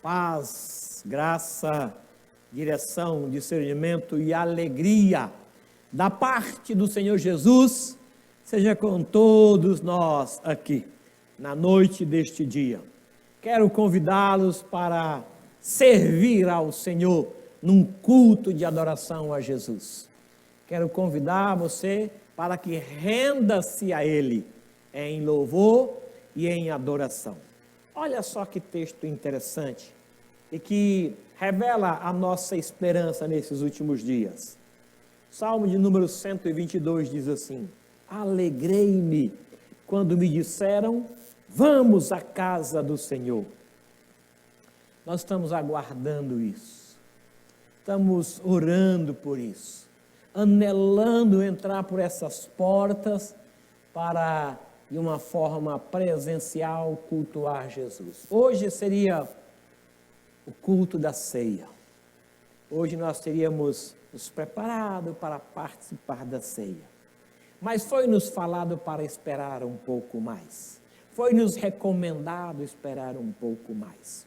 Paz, graça, direção, discernimento e alegria da parte do Senhor Jesus seja com todos nós aqui, na noite deste dia. Quero convidá-los para servir ao Senhor num culto de adoração a Jesus. Quero convidar você para que renda-se a Ele em louvor e em adoração. Olha só que texto interessante e que revela a nossa esperança nesses últimos dias. Salmo de número 122 diz assim: alegrei-me quando me disseram, vamos à casa do Senhor. Nós estamos aguardando isso, estamos orando por isso, anelando entrar por essas portas para, de uma forma presencial, cultuar Jesus. Hoje seria o culto da ceia. Hoje nós teríamos nos preparado para participar da ceia. Mas foi-nos falado para esperar um pouco mais. Foi-nos recomendado esperar um pouco mais.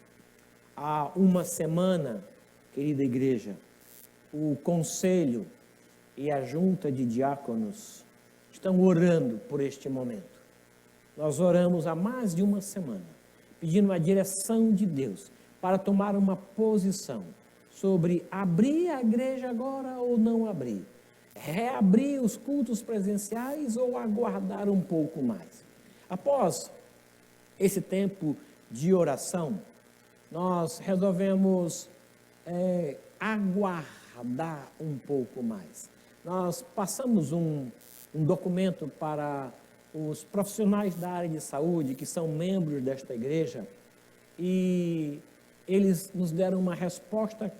Há uma semana, querida igreja, o conselho e a junta de diáconos estão orando por este momento. Nós oramos há mais de uma semana, pedindo a direção de Deus para tomar uma posição sobre abrir a igreja agora ou não abrir, reabrir os cultos presenciais ou aguardar um pouco mais. Após esse tempo de oração, nós resolvemos aguardar um pouco mais. Nós passamos um documento para os profissionais da área de saúde que são membros desta igreja e eles nos deram uma resposta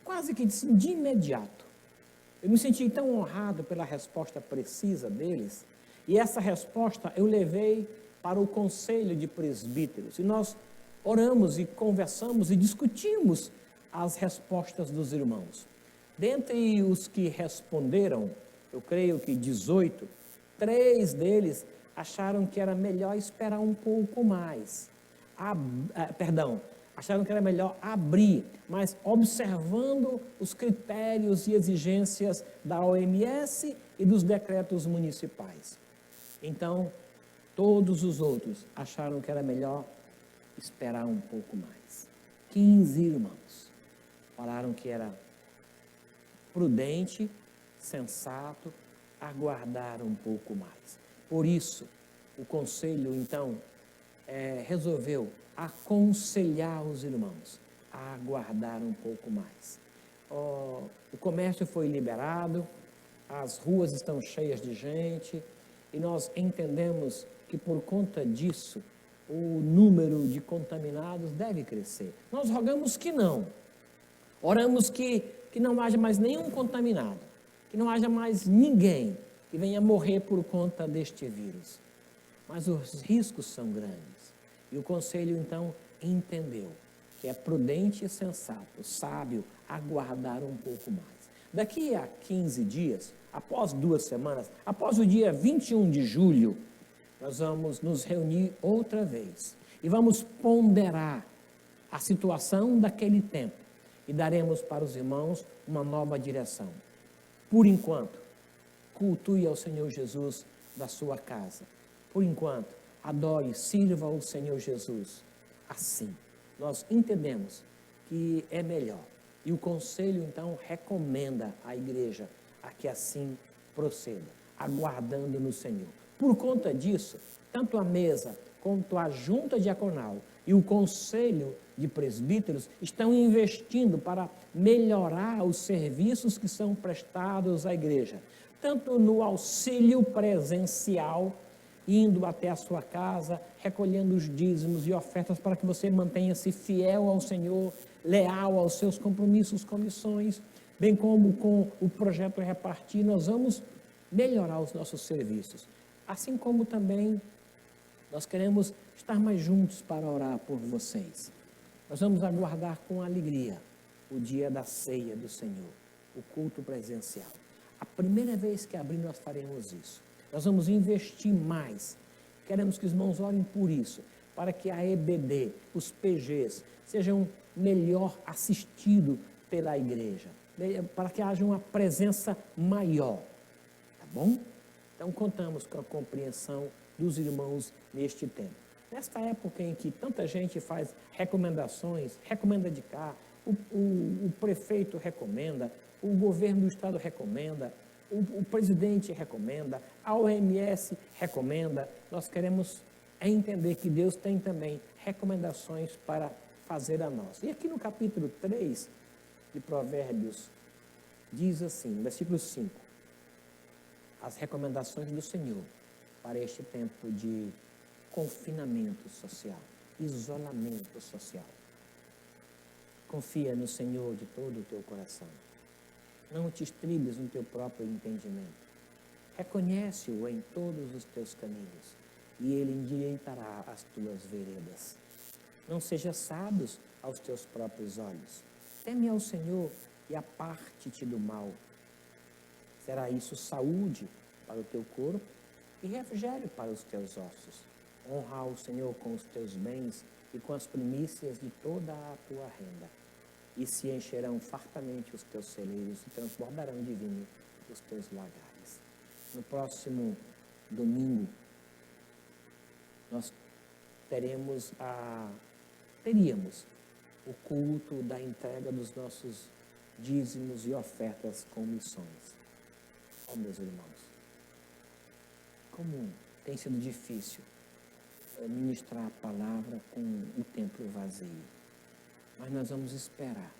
quase que de imediato. Eu me senti tão honrado pela resposta precisa deles e essa resposta eu levei para o conselho de presbíteros e nós oramos e conversamos e discutimos as respostas dos irmãos. Dentre os que responderam, eu creio que 18, 3 deles acharam que era melhor esperar um pouco mais. Acharam que era melhor abrir, mas observando os critérios e exigências da OMS e dos decretos municipais. Então, todos os outros acharam que era melhor esperar um pouco mais. 15 irmãos falaram que era prudente, sensato, aguardar um pouco mais. Por isso, o conselho, então, resolveu aconselhar os irmãos a aguardar um pouco mais. O comércio foi liberado, as ruas estão cheias de gente e nós entendemos que por conta disso o número de contaminados deve crescer. Nós rogamos que não. Oramos que não haja mais nenhum contaminado, que não haja mais ninguém que venha morrer por conta deste vírus. Mas os riscos são grandes. E o conselho, então, entendeu que é prudente e sensato, sábio, aguardar um pouco mais. Daqui a 15 dias, após 2 semanas, após o dia 21 de julho, nós vamos nos reunir outra vez e vamos ponderar a situação daquele tempo e daremos para os irmãos uma nova direção. Por enquanto, cultue ao Senhor Jesus da sua casa. Por enquanto, adore, sirva ao Senhor Jesus. Assim, nós entendemos que é melhor. E o conselho, então, recomenda à igreja a que assim proceda, aguardando no Senhor. Por conta disso, tanto a mesa quanto a junta diaconal e o conselho de presbíteros estão investindo para melhorar os serviços que são prestados à igreja, tanto no auxílio presencial, indo até a sua casa, recolhendo os dízimos e ofertas para que você mantenha-se fiel ao Senhor, leal aos seus compromissos com missões, bem como com o projeto Repartir, nós vamos melhorar os nossos serviços. Assim como também nós queremos estar mais juntos para orar por vocês. Nós vamos aguardar com alegria o dia da ceia do Senhor, o culto presencial. A primeira vez que abrir, nós faremos isso. Nós vamos investir mais. Queremos que os irmãos orem por isso, para que a EBD, os PGs, sejam melhor assistidos pela igreja, para que haja uma presença maior, tá bom? Então, contamos com a compreensão dos irmãos neste tempo. Nesta época em que tanta gente faz recomendações, recomenda de cá, o prefeito recomenda, o governo do estado recomenda, o presidente recomenda, a OMS recomenda, nós queremos entender que Deus tem também recomendações para fazer a nós. E aqui no capítulo 3 de Provérbios, diz assim, versículo 5, as recomendações do Senhor para este tempo de confinamento social, isolamento social. Confia no Senhor de todo o teu coração. Não te estribes no teu próprio entendimento. Reconhece-o em todos os teus caminhos, e ele endireitará as tuas veredas. Não sejas sábio aos teus próprios olhos. Teme ao Senhor e aparte-te do mal. Será isso saúde para o teu corpo e refrigério para os teus ossos. Honra ao Senhor com os teus bens e com as primícias de toda a tua renda. E se encherão fartamente os teus celeiros e transbordarão de vinho os teus lagares. No próximo domingo, nós teríamos o culto da entrega dos nossos dízimos e ofertas com missões. Oh, meus irmãos, como tem sido difícil ministrar a palavra com o templo vazio. Mas nós vamos esperar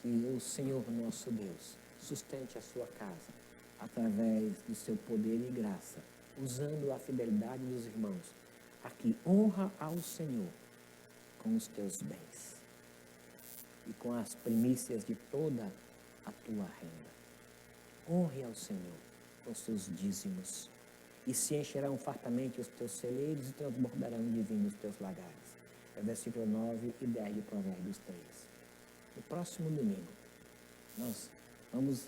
que o Senhor nosso Deus sustente a sua casa através do seu poder e graça, usando a fidelidade dos irmãos. Aqui, honra ao Senhor com os teus bens e com as primícias de toda a tua renda. Honre ao Senhor com os seus dízimos, e se encherão fartamente os teus celeiros e transbordarão de vinho os teus lagares. É versículo 9 e 10 de Provérbios 3. No próximo domingo, nós vamos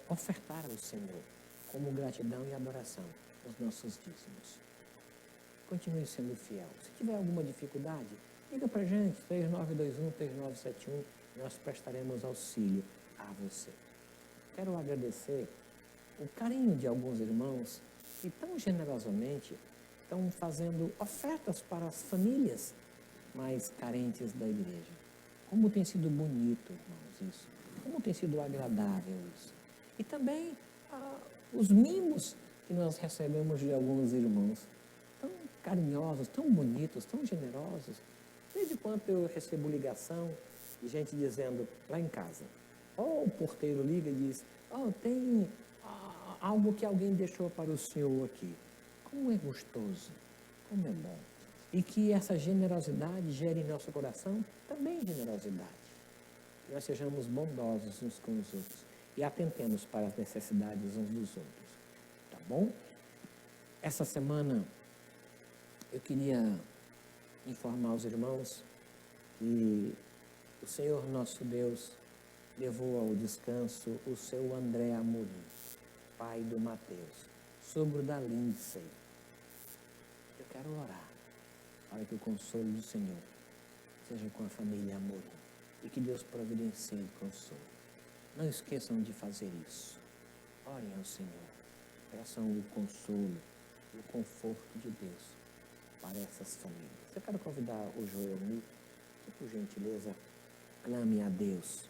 ofertar ao Senhor como gratidão e adoração os nossos dízimos. Continue sendo fiel. Se tiver alguma dificuldade, liga para a gente, 3921-3971, nós prestaremos auxílio a você. Quero agradecer o carinho de alguns irmãos que tão generosamente estão fazendo ofertas para as famílias mais carentes da igreja. Como tem sido bonito, irmãos, isso. Como tem sido agradável isso. E também os mimos que nós recebemos de alguns irmãos, tão carinhosos, tão bonitos, tão generosos. Desde quando eu recebo ligação de gente dizendo, lá em casa, ou o porteiro liga e diz, tem algo que alguém deixou para o senhor aqui. Como é gostoso, como é bom. E que essa generosidade gere em nosso coração também generosidade. Que nós sejamos bondosos uns com os outros e atentemos para as necessidades uns dos outros. Tá bom? Essa semana eu queria informar os irmãos que o Senhor nosso Deus levou ao descanso o seu André Amorim, pai do Mateus, sogro da Lindsay. Eu quero orar para que o consolo do Senhor seja com a família Amorim e que Deus providencie consolo. Não esqueçam de fazer isso. Orem ao Senhor, peçam o consolo, o conforto de Deus para essas famílias. Eu quero convidar o Joelmi que, por gentileza, clame a Deus.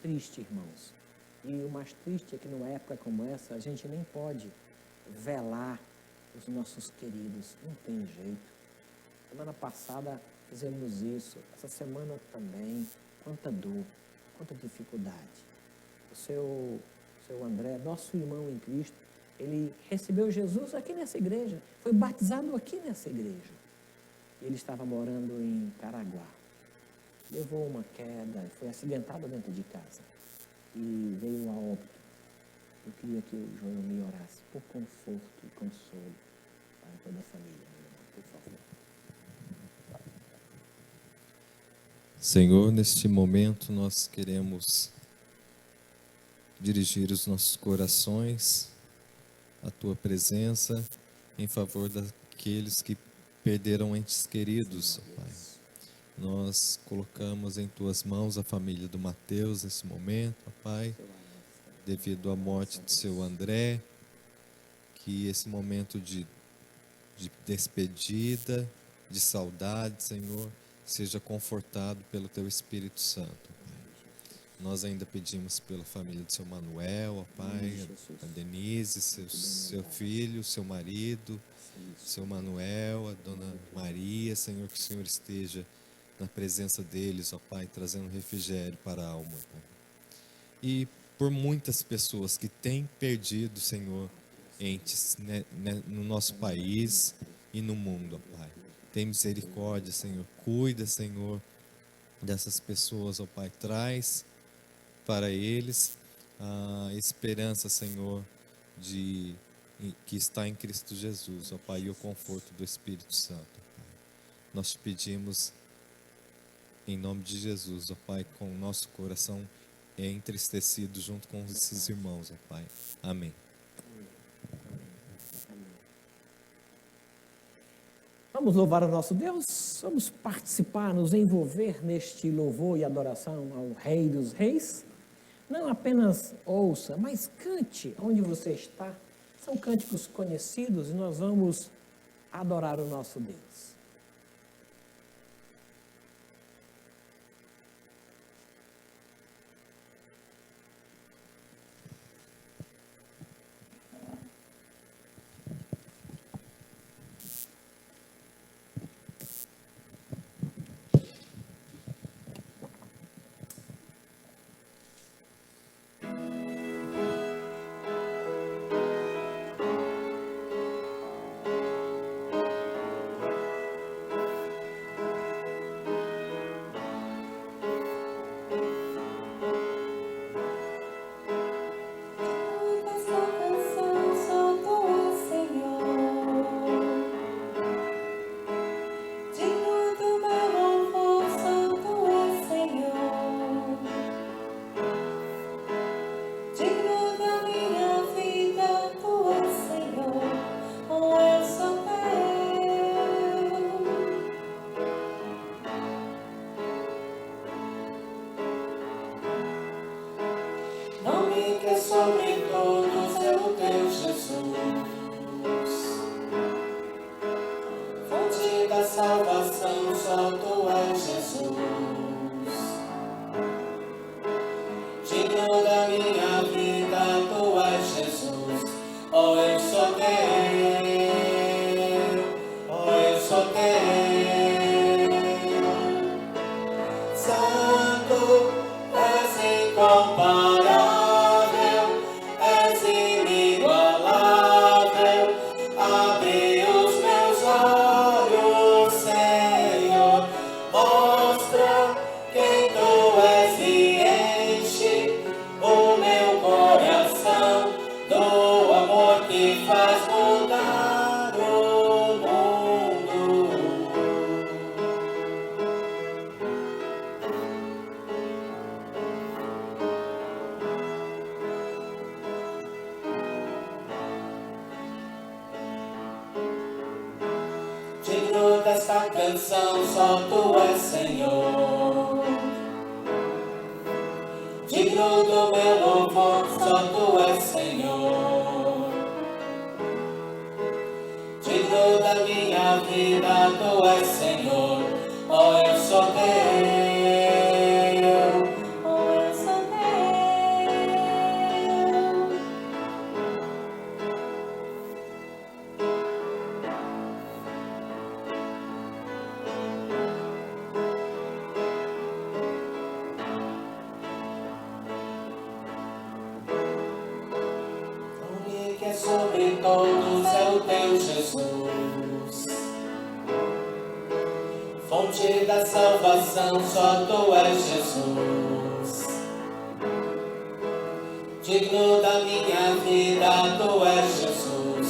Triste, irmãos. E o mais triste é que numa época como essa, a gente nem pode velar os nossos queridos. Não tem jeito. Semana passada fizemos isso. Essa semana também. Quanta dor, quanta dificuldade. O seu André, nosso irmão em Cristo, ele recebeu Jesus aqui nessa igreja. Foi batizado aqui nessa igreja. Ele estava morando em Caraguá. Levou uma queda, foi acidentado dentro de casa e veio a óbito. Eu queria que o João me orasse por conforto e consolo para toda a família, por favor. Senhor, neste momento nós queremos dirigir os nossos corações à Tua presença em favor daqueles que perderam entes queridos, ó Pai. Nós colocamos em Tuas mãos a família do Mateus nesse momento, ó Pai, devido à morte de seu André, que esse momento de despedida, de saudade, Senhor, seja confortado pelo Teu Espírito Santo, Pai. Nós ainda pedimos pela família do seu Manuel, ó Pai, a Denise, seu filho, seu marido, seu Manuel, a Dona Maria, Senhor, que o Senhor esteja na presença deles, ó Pai, trazendo refrigério para a alma, Pai. E por muitas pessoas que têm perdido, Senhor, entes no nosso país e no mundo, ó Pai. Tem misericórdia, Senhor. Cuida, Senhor, dessas pessoas, ó Pai. Traz para eles a esperança, Senhor, que está em Cristo Jesus, ó Pai, e o conforto do Espírito Santo, ó Pai. Nós te pedimos em nome de Jesus, ó Pai, com o nosso coração entristecido junto com esses irmãos, ó Pai. Amém. Vamos louvar o nosso Deus, vamos participar, nos envolver neste louvor e adoração ao Rei dos Reis. Não apenas ouça, mas cante onde você está. São cânticos conhecidos e nós vamos adorar o nosso Deus. Desta canção só Tu és Senhor. Digno do meu louvor, só Tu és Senhor. Digno da minha vida, Tu és Senhor. Oh, eu sou Teu, oh, eu sou Teu. Sobre todos é o Teu Jesus, fonte da salvação, só Tu és Jesus. Digno da minha vida, Tu és Jesus.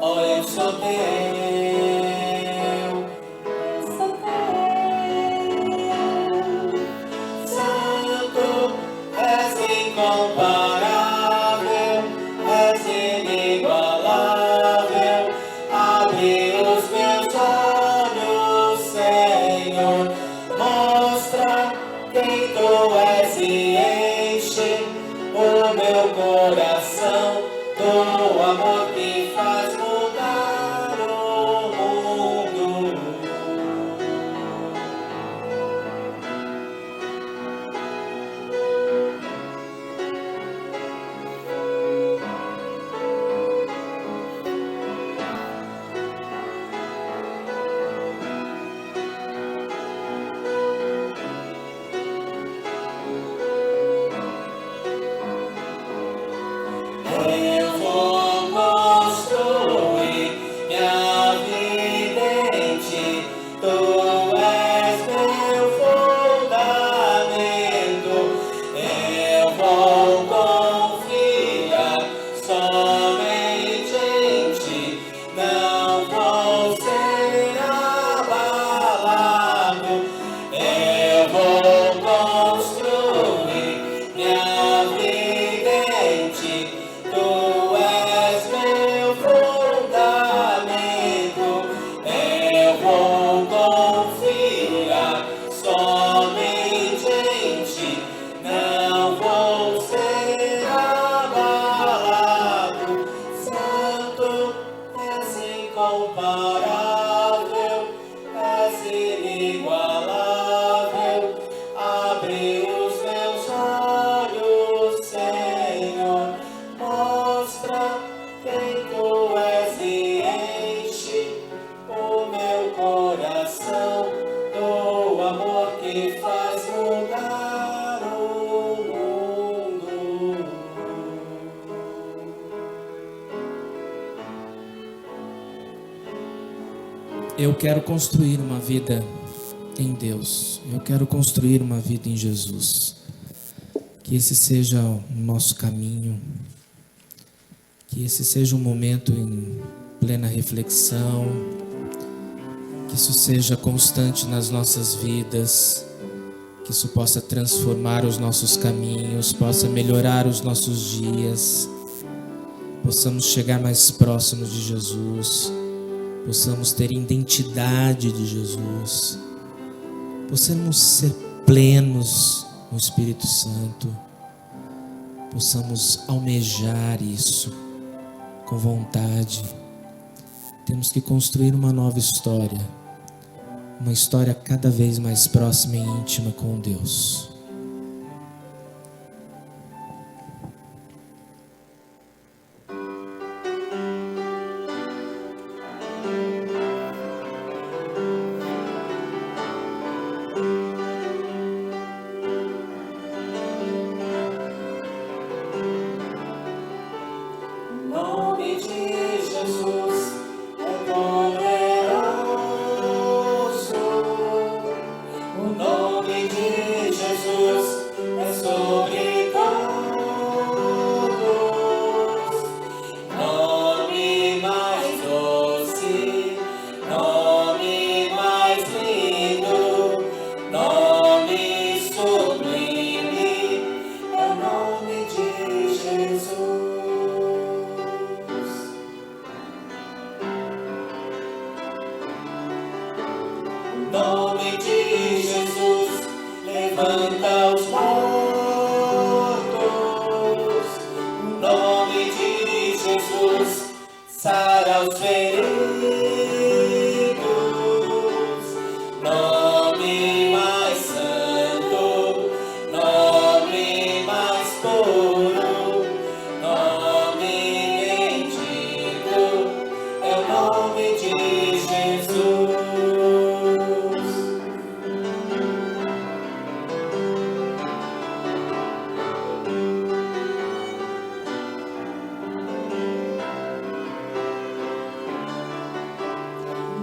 Oh, eu sou Teu, eu sou Teu. Santo, és incomparável, és inigualável. Abre os meus olhos, Eu quero construir uma vida em Deus. Eu quero construir uma vida em Jesus. Que esse seja o nosso caminho. Que esse seja um momento em plena reflexão. Que isso seja constante nas nossas vidas. Que isso possa transformar os nossos caminhos, possa melhorar os nossos dias. Possamos chegar mais próximos de Jesus. Possamos ter identidade de Jesus. Possamos ser plenos no Espírito Santo. Possamos almejar isso com vontade. Temos que construir uma nova história. Uma história cada vez mais próxima e íntima com Deus. Nome de Jesus, levanta os mortos. O nome de Jesus, sara os feridos. Nome mais santo, nome mais puro, nome bendito, é o nome de Jesus.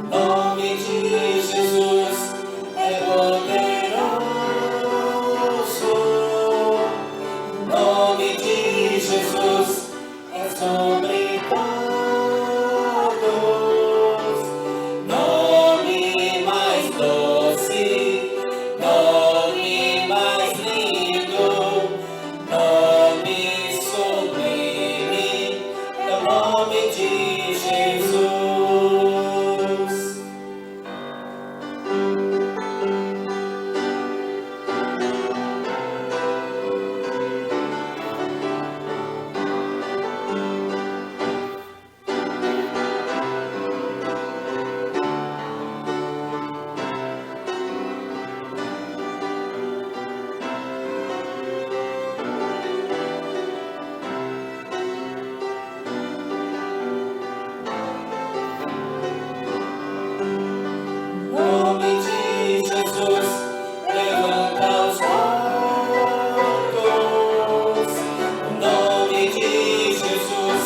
Nome de Jesus é poderoso. Nome de Jesus é sobre todos. Nome mais doce, nome mais lindo, nome sublime, é o nome de Jesus. Nome de Jesus, levanta os mortos. O nome de Jesus,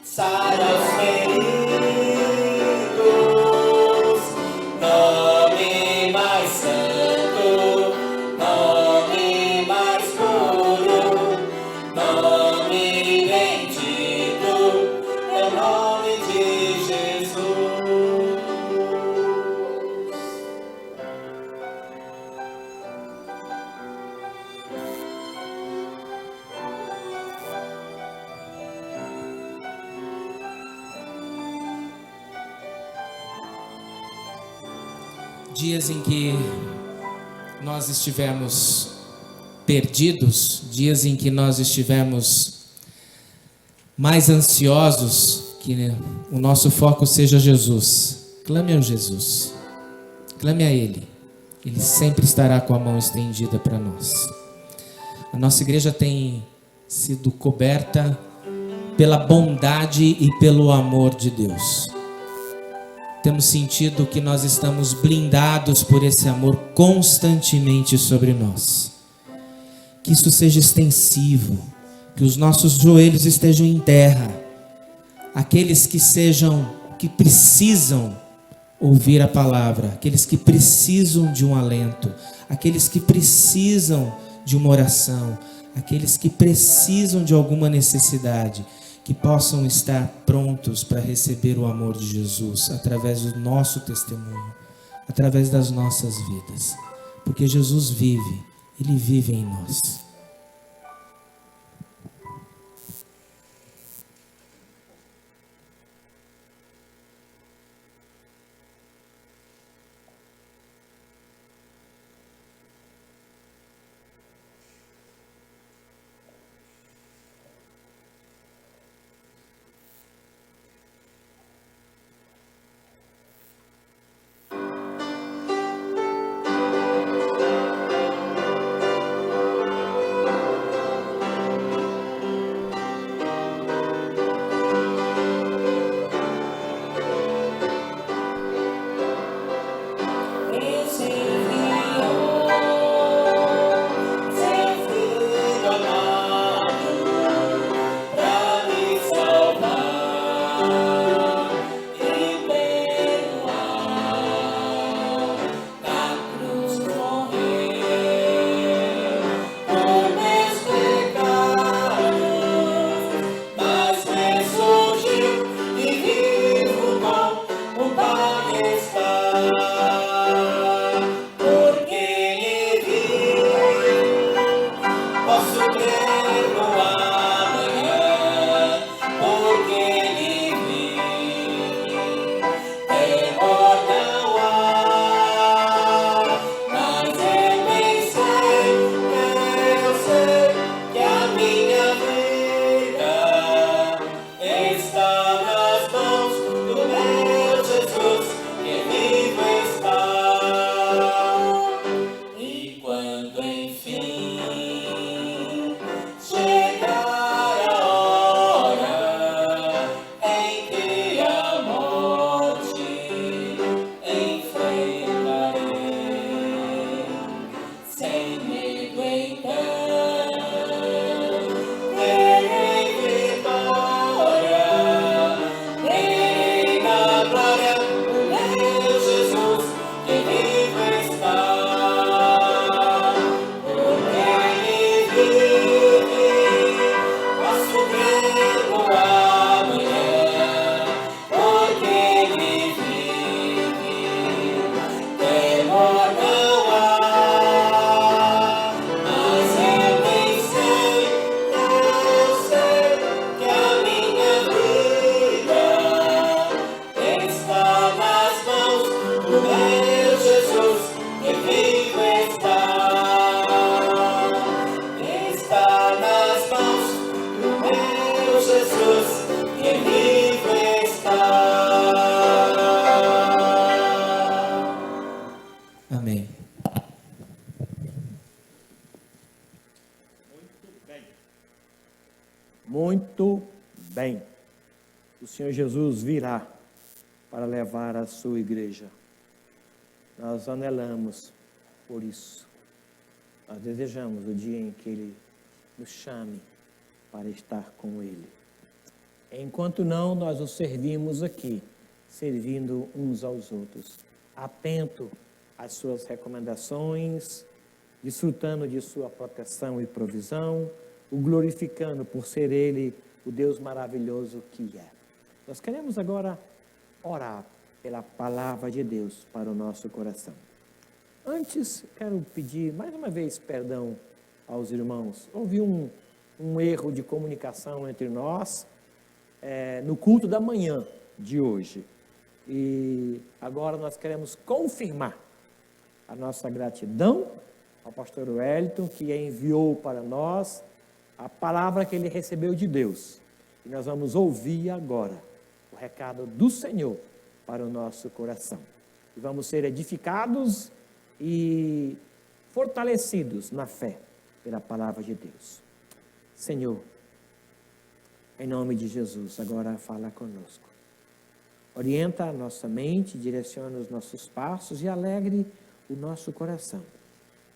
sara os feridos. Nome mais santo, nome mais puro, nome bendito, é o nome de Jesus. Dias em que nós estivemos perdidos, dias em que nós estivemos mais ansiosos, que o nosso foco seja Jesus. Clame ao Jesus, clame a Ele. Ele sempre estará com a mão estendida para nós. A nossa igreja tem sido coberta pela bondade e pelo amor de Deus. Temos sentido que nós estamos blindados por esse amor constantemente sobre nós. Que isso seja extensivo, que os nossos joelhos estejam em terra. Aqueles que precisam ouvir a palavra, aqueles que precisam de um alento, aqueles que precisam de uma oração, aqueles que precisam de alguma necessidade, que possam estar prontos para receber o amor de Jesus através do nosso testemunho, através das nossas vidas, porque Jesus vive, Ele vive em nós. Amém. Muito bem. O Senhor Jesus virá para levar a sua igreja. Nós anelamos por isso. Nós desejamos o dia em que Ele nos chame para estar com Ele. Enquanto não, nós o servimos aqui, servindo uns aos outros, atento às suas recomendações, desfrutando de sua proteção e provisão, o glorificando por ser Ele o Deus maravilhoso que é. Nós queremos agora orar pela palavra de Deus para o nosso coração. Antes, quero pedir mais uma vez perdão aos irmãos. Houve um erro de comunicação entre nós no culto da manhã de hoje. E agora nós queremos confirmar a nossa gratidão ao pastor Wellington, que enviou para nós a palavra que ele recebeu de Deus. E nós vamos ouvir agora o recado do Senhor para o nosso coração. E vamos ser edificados e fortalecidos na fé pela palavra de Deus. Senhor, em nome de Jesus, agora fala conosco. Orienta a nossa mente, direciona os nossos passos e alegre o nosso coração.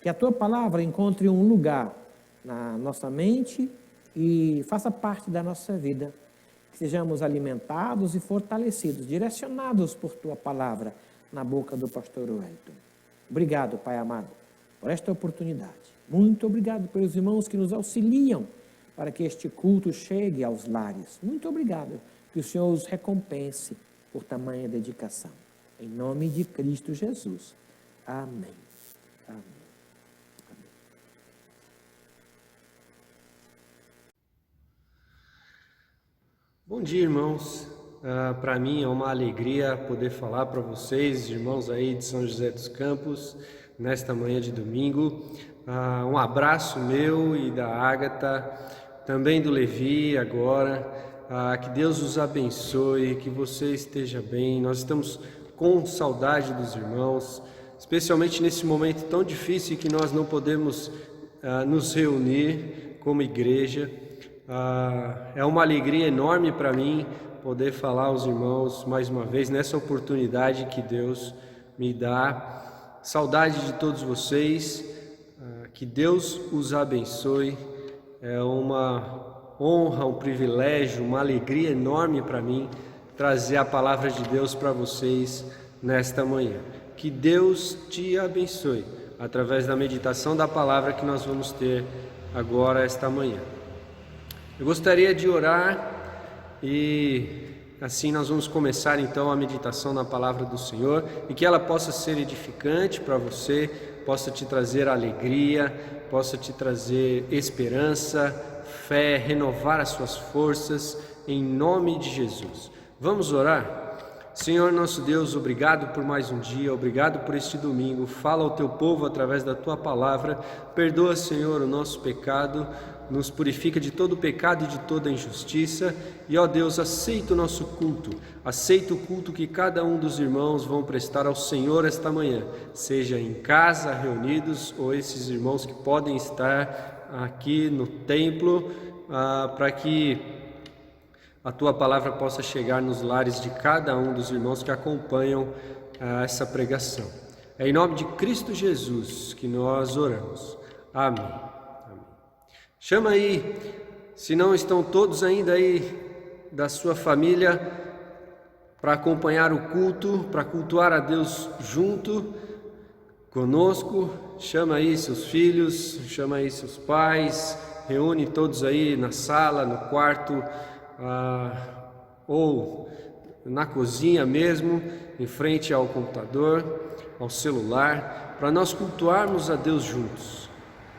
Que a Tua palavra encontre um lugar na nossa mente e faça parte da nossa vida. Que sejamos alimentados e fortalecidos, direcionados por Tua palavra, na boca do pastor Wellington. Obrigado, Pai amado, por esta oportunidade. Muito obrigado pelos irmãos que nos auxiliam para que este culto chegue aos lares. Muito obrigado, que o Senhor os recompense por tamanha dedicação. Em nome de Cristo Jesus. Amém. Amém. Bom dia, irmãos. Para mim é uma alegria poder falar para vocês, irmãos aí de São José dos Campos, nesta manhã de domingo. Um abraço meu e da Ágata, também do Levi agora. Que Deus os abençoe, que você esteja bem. Nós estamos com saudade dos irmãos, especialmente nesse momento tão difícil que nós não podemos nos reunir como igreja. É uma alegria enorme para mim poder falar aos irmãos mais uma vez nessa oportunidade que Deus me dá. Saudade de todos vocês, que Deus os abençoe. É uma honra, um privilégio, uma alegria enorme para mim trazer a palavra de Deus para vocês nesta manhã. Que Deus te abençoe através da meditação da palavra que nós vamos ter agora esta manhã. Eu gostaria de orar e assim nós vamos começar então a meditação na palavra do Senhor e que ela possa ser edificante para você, possa te trazer alegria, possa te trazer esperança, fé, renovar as suas forças em nome de Jesus. Vamos orar? Senhor nosso Deus, obrigado por mais um dia, obrigado por este domingo. Fala ao teu povo através da tua palavra. Perdoa, Senhor, o nosso pecado, nos purifica de todo pecado e de toda injustiça. E, ó Deus, aceita o nosso culto, aceita o culto que cada um dos irmãos vão prestar ao Senhor esta manhã, seja em casa, reunidos, ou esses irmãos que podem estar aqui no templo, para que a tua palavra possa chegar nos lares de cada um dos irmãos que acompanham essa pregação. É em nome de Cristo Jesus que nós oramos. Amém. Amém. Chama aí, se não estão todos ainda aí da sua família, para acompanhar o culto, para cultuar a Deus junto conosco. Chama aí seus filhos, chama aí seus pais, reúne todos aí na sala, no quarto, ou na cozinha mesmo, em frente ao computador, ao celular, para nós cultuarmos a Deus juntos.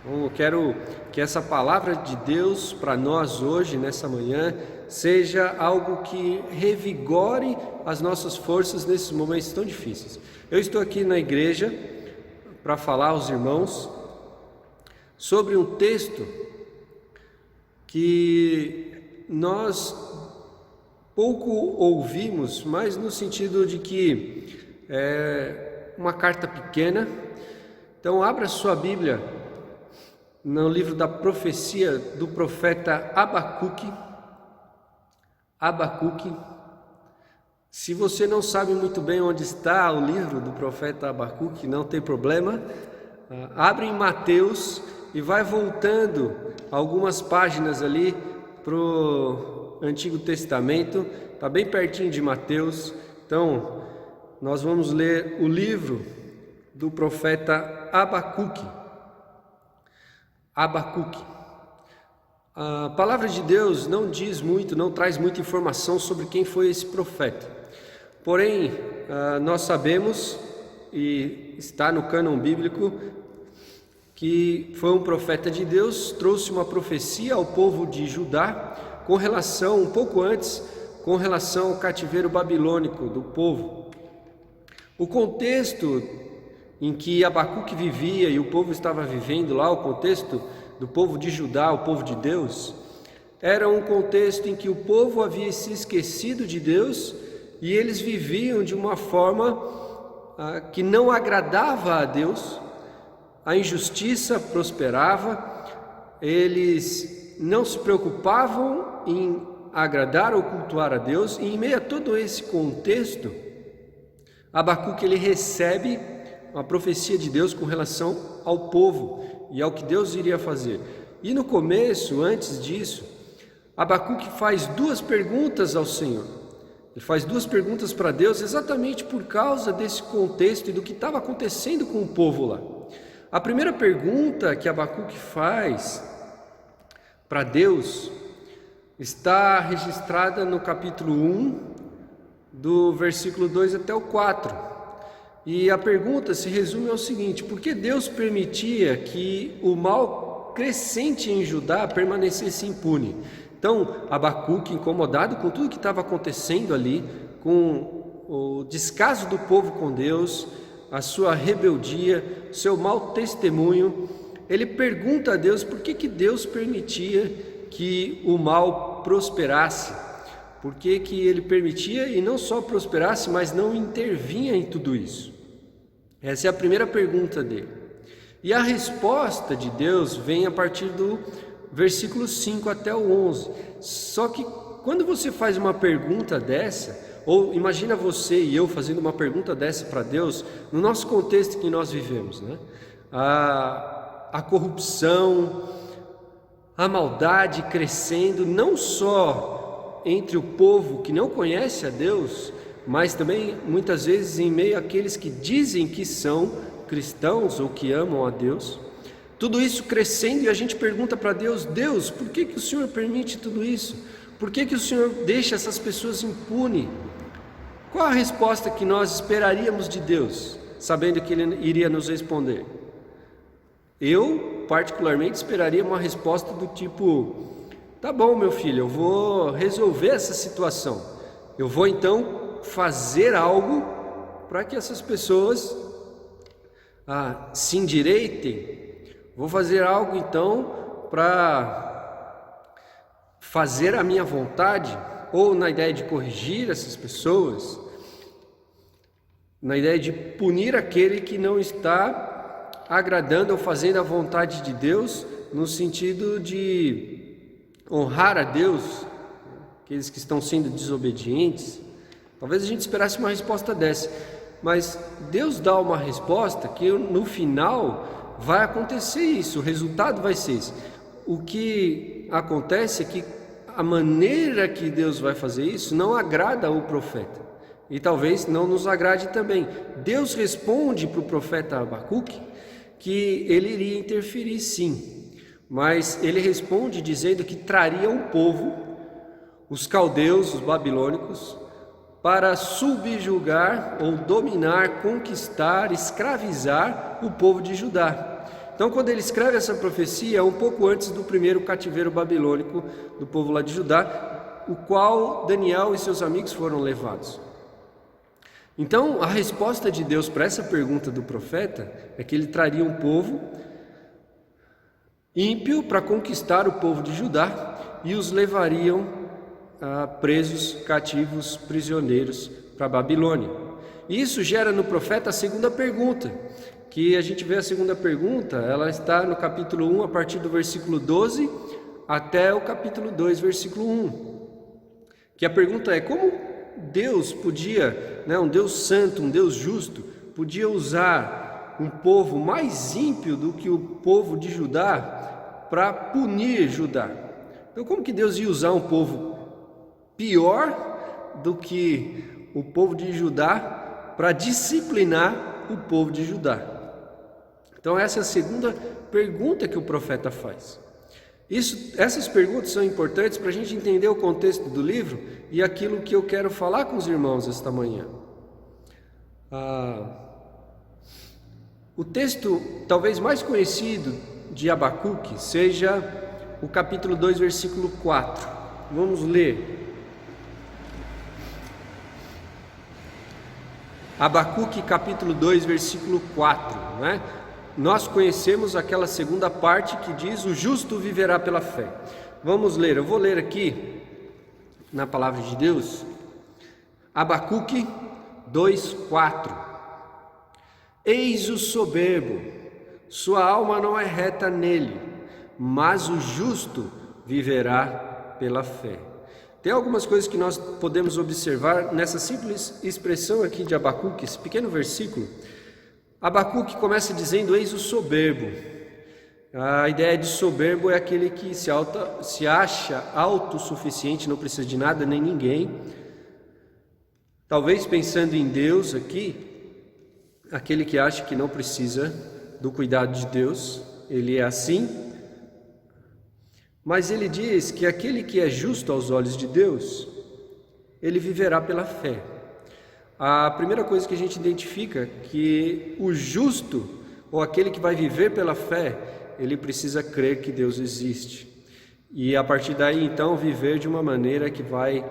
Então, eu quero que essa palavra de Deus para nós hoje, nessa manhã, seja algo que revigore as nossas forças nesses momentos tão difíceis. Eu estou aqui na igreja para falar aos irmãos sobre um texto que nós pouco ouvimos, mas no sentido de que é uma carta pequena. Então abra sua Bíblia no livro da profecia do profeta Abacuque. Se você não sabe muito bem onde está o livro do profeta Abacuque, não tem problema, abre em Mateus e vai voltando algumas páginas ali para o Antigo Testamento, está bem pertinho de Mateus. Então, nós vamos ler o livro do profeta Abacuque. A palavra de Deus não diz muito, não traz muita informação sobre quem foi esse profeta. Porém, nós sabemos, e está no cânon bíblico, que foi um profeta de Deus, trouxe uma profecia ao povo de Judá com relação, um pouco antes, com relação ao cativeiro babilônico do povo. O contexto em que Abacuque vivia e o povo estava vivendo lá, o contexto do povo de Judá, o povo de Deus, era um contexto em que o povo havia se esquecido de Deus e eles viviam de uma forma que não agradava a Deus. A injustiça prosperava, eles não se preocupavam em agradar ou cultuar a Deus, e em meio a todo esse contexto, Abacuque ele recebe uma profecia de Deus com relação ao povo e ao que Deus iria fazer. E no começo, antes disso, Abacuque faz duas perguntas ao Senhor. Ele faz duas perguntas para Deus exatamente por causa desse contexto e do que estava acontecendo com o povo lá. A primeira pergunta que Abacuque faz para Deus está registrada no capítulo 1, do versículo 2 até o 4. E a pergunta se resume ao seguinte: por que Deus permitia que o mal crescente em Judá permanecesse impune? Então, Abacuque, incomodado com tudo que estava acontecendo ali, com o descaso do povo com Deus, a sua rebeldia, seu mau testemunho, ele pergunta a Deus por que Deus permitia que o mal prosperasse, por que ele permitia e não só prosperasse, mas não intervinha em tudo isso. Essa é a primeira pergunta dele. E a resposta de Deus vem a partir do versículo 5 até o 11. Só que quando você faz uma pergunta dessa, ou imagina você e eu fazendo uma pergunta dessa para Deus, no nosso contexto que nós vivemos, né? A corrupção, a maldade crescendo, não só entre o povo que não conhece a Deus, mas também muitas vezes em meio àqueles que dizem que são cristãos ou que amam a Deus. Tudo isso crescendo, e a gente pergunta para Deus: Deus, por que o Senhor permite tudo isso? Por que o Senhor deixa essas pessoas impunes? Qual a resposta que nós esperaríamos de Deus, sabendo que Ele iria nos responder? Eu, particularmente, esperaria uma resposta do tipo: tá bom, meu filho, eu vou resolver essa situação. Eu vou então fazer algo para que essas pessoas se endireitem. Vou fazer algo então para fazer a minha vontade, ou na ideia de corrigir essas pessoas, na ideia de punir aquele que não está agradando ou fazendo a vontade de Deus, no sentido de honrar a Deus, aqueles que estão sendo desobedientes. Talvez a gente esperasse uma resposta dessa, mas Deus dá uma resposta que no final vai acontecer isso, o resultado vai ser isso. O que acontece é que a maneira que Deus vai fazer isso não agrada ao profeta, e talvez não nos agrade também. Deus responde para o profeta Abacuque que ele iria interferir sim, mas ele responde dizendo que traria um povo, os caldeus, os babilônicos, para subjugar ou dominar, conquistar, escravizar o povo de Judá. Então, quando ele escreve essa profecia, é um pouco antes do primeiro cativeiro babilônico do povo lá de Judá, o qual Daniel e seus amigos foram levados. Então, a resposta de Deus para essa pergunta do profeta é que ele traria um povo ímpio para conquistar o povo de Judá e os levariam presos, cativos, prisioneiros para a Babilônia. E isso gera no profeta a segunda pergunta, que a gente vê a segunda pergunta, ela está no capítulo 1, a partir do versículo 12 até o capítulo 2, versículo 1. Que a pergunta é: como Deus podia, um Deus santo, um Deus justo, podia usar um povo mais ímpio do que o povo de Judá para punir Judá? Então, como que Deus ia usar um povo pior do que o povo de Judá para disciplinar o povo de Judá? Então essa é a segunda pergunta que o profeta faz. Essas perguntas são importantes para a gente entender o contexto do livro e aquilo que eu quero falar com os irmãos esta manhã. O texto talvez mais conhecido de Abacuque seja o capítulo 2, versículo 4. Vamos ler. Abacuque capítulo 2, versículo 4, né? Nós conhecemos aquela segunda parte que diz: o justo viverá pela fé. Vamos ler, eu vou ler aqui na palavra de Deus, Abacuque 2, 4. Eis o soberbo, sua alma não é reta nele, mas o justo viverá pela fé. Tem algumas coisas que nós podemos observar nessa simples expressão aqui de Abacuque, esse pequeno versículo. Abacuque começa dizendo: eis o soberbo. A ideia de soberbo é aquele que se acha autossuficiente, não precisa de nada nem ninguém, Talvez pensando em Deus aqui, aquele que acha que não precisa do cuidado de Deus, ele é assim. Mas ele diz que aquele que é justo aos olhos de Deus, ele viverá pela fé. A primeira coisa que a gente identifica é que o justo, ou aquele que vai viver pela fé, ele precisa crer que Deus existe. E a partir daí, então, viver de uma maneira que vai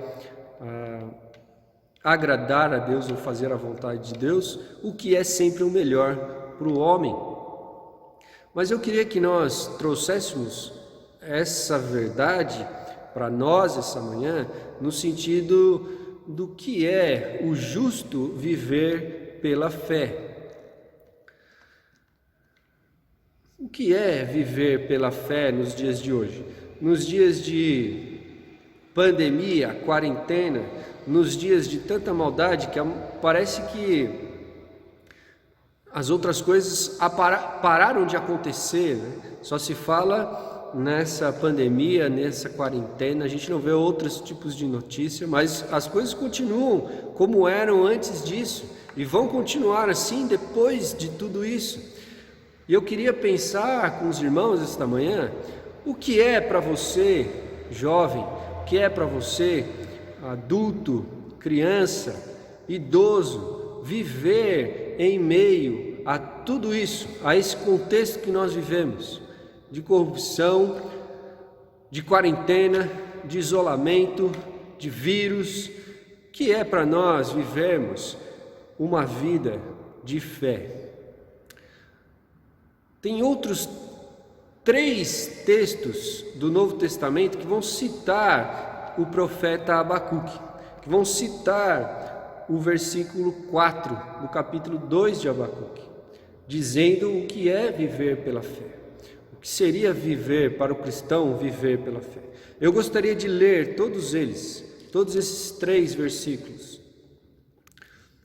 agradar a Deus ou fazer a vontade de Deus, o que é sempre o melhor para o homem. Mas eu queria que nós trouxéssemos essa verdade para nós essa manhã, no sentido do que é o justo viver pela fé. O que é viver pela fé nos dias de hoje? Nos dias de pandemia, quarentena, nos dias de tanta maldade que parece que as outras coisas pararam de acontecer, né? Só se fala nessa pandemia, nessa quarentena, a gente não vê outros tipos de notícia, mas as coisas continuam como eram antes disso e vão continuar assim depois de tudo isso. E eu queria pensar com os irmãos esta manhã, o que é para você, jovem, o que é para você, adulto, criança, idoso, viver em meio a tudo isso, a esse contexto que nós vivemos, de corrupção, de quarentena, de isolamento, de vírus, que é para nós vivermos uma vida de fé. Tem outros 3 textos do Novo Testamento que vão citar o profeta Abacuque, que vão citar o versículo 4 do capítulo 2 de Abacuque, dizendo o que é viver pela fé, o que seria viver para o cristão, viver pela fé. Eu gostaria de ler todos esses 3 versículos.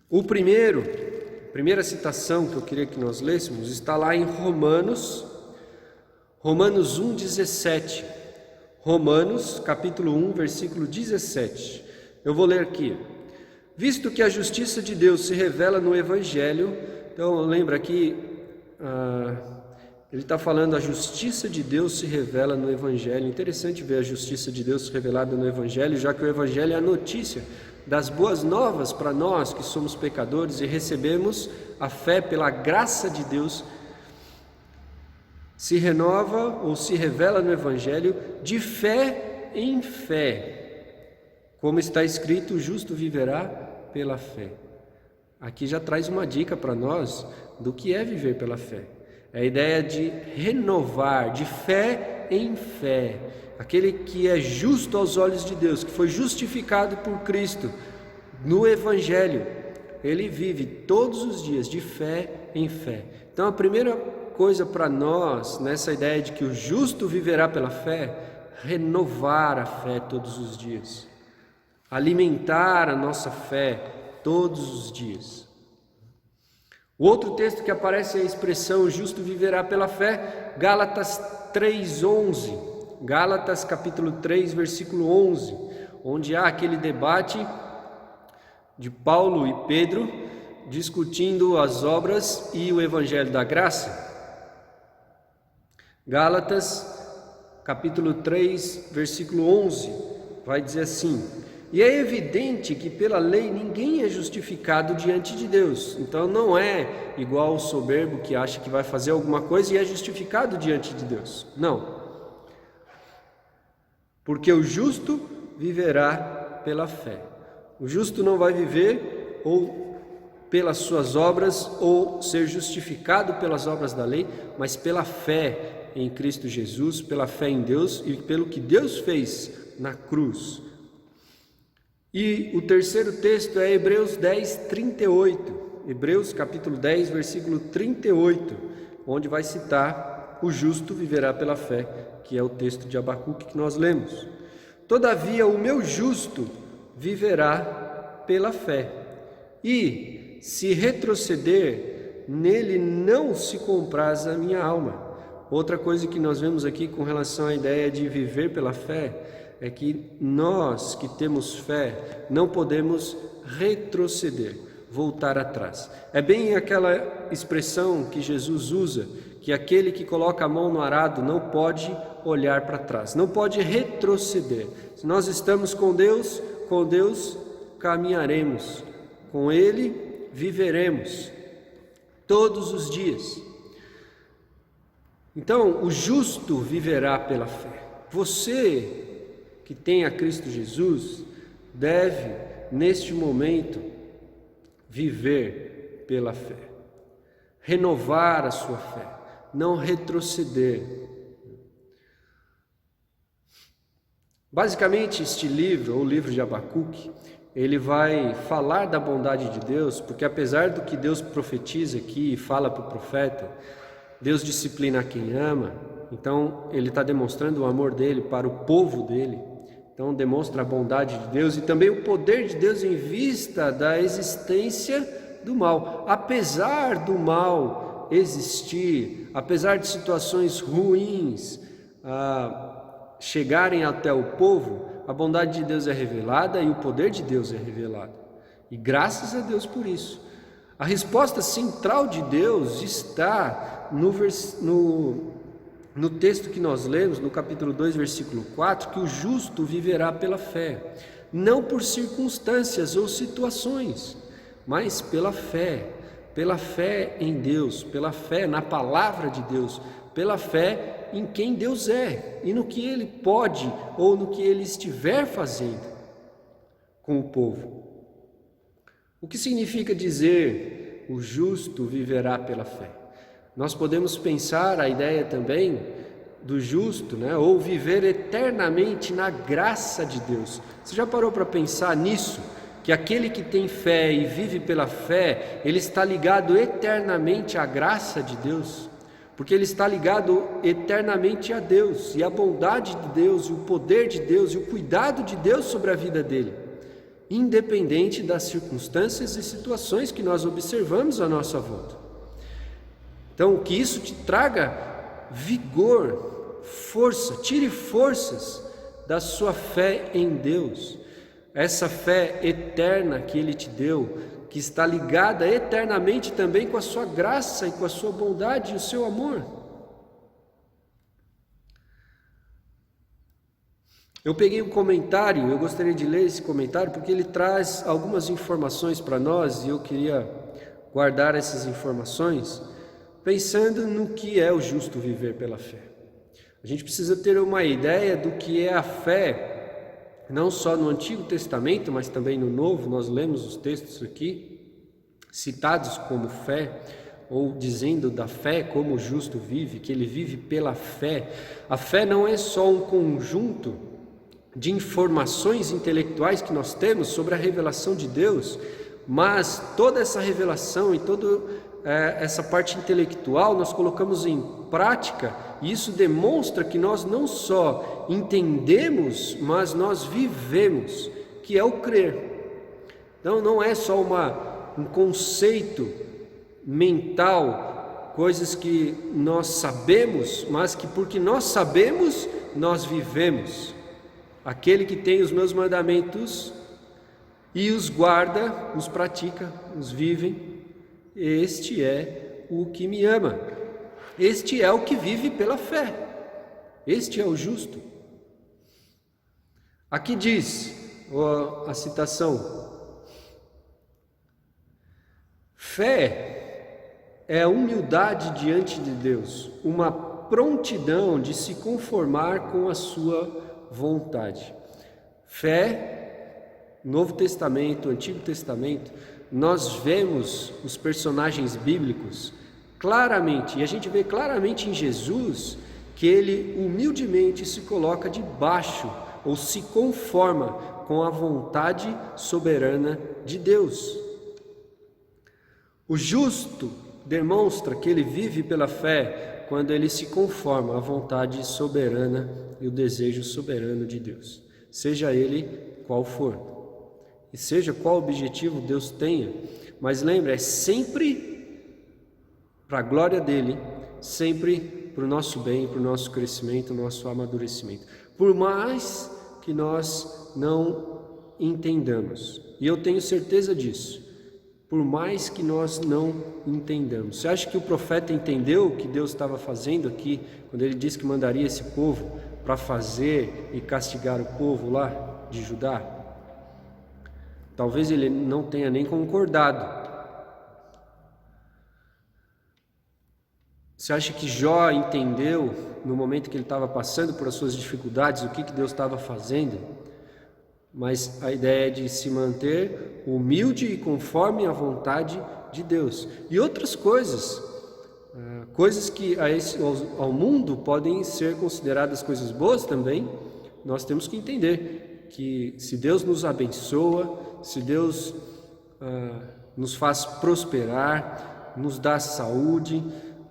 O primeira citação que eu queria que nós lêssemos está lá em Romanos 1:17. Romanos, capítulo 1, versículo 17. Eu vou ler aqui. Visto que a justiça de Deus se revela no Evangelho, então lembra aqui, ele está falando a justiça de Deus se revela no Evangelho. Interessante ver a justiça de Deus revelada no Evangelho, já que o Evangelho é a notícia das boas novas para nós que somos pecadores e recebemos a fé pela graça de Deus. Se renova ou se revela no Evangelho de fé em fé. Como está escrito, o justo viverá pela fé. Aqui já traz uma dica para nós do que é viver pela fé. É a ideia de renovar, de fé em fé. Aquele que é justo aos olhos de Deus, que foi justificado por Cristo no Evangelho, ele vive todos os dias de fé em fé. Então a primeira coisa para nós, nessa ideia de que o justo viverá pela fé, renovar a fé todos os dias, alimentar a nossa fé todos os dias. O outro texto que aparece é a expressão o justo viverá pela fé, Gálatas 3:11, Gálatas capítulo 3, versículo 11, onde há aquele debate de Paulo e Pedro discutindo as obras e o evangelho da graça. Gálatas, capítulo 3, versículo 11, vai dizer assim: e é evidente que pela lei ninguém é justificado diante de Deus. Então não é igual o soberbo que acha que vai fazer alguma coisa e é justificado diante de Deus. Não. Porque o justo viverá pela fé. O justo não vai viver ou pelas suas obras ou ser justificado pelas obras da lei, mas pela fé em Cristo Jesus, pela fé em Deus e pelo que Deus fez na cruz. E o terceiro texto é Hebreus 10:38, Hebreus capítulo 10, versículo 38, onde vai citar o justo viverá pela fé, que é o texto de Abacuque que nós lemos. Todavia o meu justo viverá pela fé, e se retroceder, nele não se compraz a minha alma. Outra coisa que nós vemos aqui com relação à ideia de viver pela fé é que nós que temos fé não podemos retroceder, voltar atrás. É bem aquela expressão que Jesus usa, que aquele que coloca a mão no arado não pode olhar para trás, não pode retroceder. Se nós estamos com Deus caminharemos, com Ele viveremos todos os dias. Então, o justo viverá pela fé. Você que tem a Cristo Jesus deve, neste momento, viver pela fé, renovar a sua fé, não retroceder. Basicamente, este livro, ou o livro de Abacuque, ele vai falar da bondade de Deus, porque apesar do que Deus profetiza aqui e fala para o profeta, Deus disciplina quem ama, então ele está demonstrando o amor dele para o povo dele, então demonstra a bondade de Deus e também o poder de Deus em vista da existência do mal. Apesar do mal existir, apesar de situações ruins chegarem até o povo, a bondade de Deus é revelada e o poder de Deus é revelado. E graças a Deus por isso. A resposta central de Deus está no texto que nós lemos, no capítulo 2, versículo 4, que o justo viverá pela fé, não por circunstâncias ou situações, mas pela fé em Deus, pela fé na palavra de Deus, pela fé em quem Deus é e no que Ele pode ou no que Ele estiver fazendo com o povo. O que significa dizer o justo viverá pela fé? Nós podemos pensar a ideia também do justo, ou viver eternamente na graça de Deus. Você já parou para pensar nisso? Que aquele que tem fé e vive pela fé, ele está ligado eternamente à graça de Deus, porque ele está ligado eternamente a Deus, e a bondade de Deus, e o poder de Deus, e o cuidado de Deus sobre a vida dele, independente das circunstâncias e situações que nós observamos à nossa volta. Então, que isso te traga vigor, força, tire forças da sua fé em Deus, essa fé eterna que Ele te deu, que está ligada eternamente também com a sua graça e com a sua bondade e o seu amor. Eu peguei um comentário, eu gostaria de ler esse comentário porque ele traz algumas informações para nós e eu queria guardar essas informações pensando no que é o justo viver pela fé. A gente precisa ter uma ideia do que é a fé, não só no Antigo Testamento, mas também no Novo. Nós lemos os textos aqui, citados como fé, ou dizendo da fé como o justo vive, que ele vive pela fé. A fé não é só um conjunto de informações intelectuais que nós temos sobre a revelação de Deus, mas toda essa revelação e toda essa parte intelectual nós colocamos em prática, e isso demonstra que nós não só entendemos, mas nós vivemos, que é o crer. Então não é só um conceito mental, coisas que nós sabemos, mas que porque nós sabemos, nós vivemos. Aquele que tem os meus mandamentos e os guarda, os pratica, os vive, este é o que me ama, este é o que vive pela fé, este é o justo. Aqui diz a citação: fé é a humildade diante de Deus, uma prontidão de se conformar com a sua vontade. Fé, Novo Testamento, Antigo Testamento, nós vemos os personagens bíblicos claramente, e a gente vê claramente em Jesus que ele humildemente se coloca debaixo ou se conforma com a vontade soberana de Deus. O justo demonstra que ele vive pela fé quando ele se conforma à vontade soberana e o desejo soberano de Deus, seja ele qual for. E seja qual objetivo Deus tenha, mas lembre, é sempre para a glória dEle, sempre para o nosso bem, para o nosso crescimento, nosso amadurecimento. Por mais que nós não entendamos. E eu tenho certeza disso. Por mais que nós não entendamos. Você acha que o profeta entendeu o que Deus estava fazendo aqui, quando ele disse que mandaria esse povo para fazer e castigar o povo lá de Judá? Talvez ele não tenha nem concordado. Você acha que Jó entendeu, no momento que ele estava passando por as suas dificuldades, o que Deus estava fazendo? Mas a ideia é de se manter humilde e conforme a vontade de Deus. E outras coisas, coisas que ao mundo podem ser consideradas coisas boas também, nós temos que entender que se Deus nos abençoa, se Deus nos faz prosperar, nos dá saúde,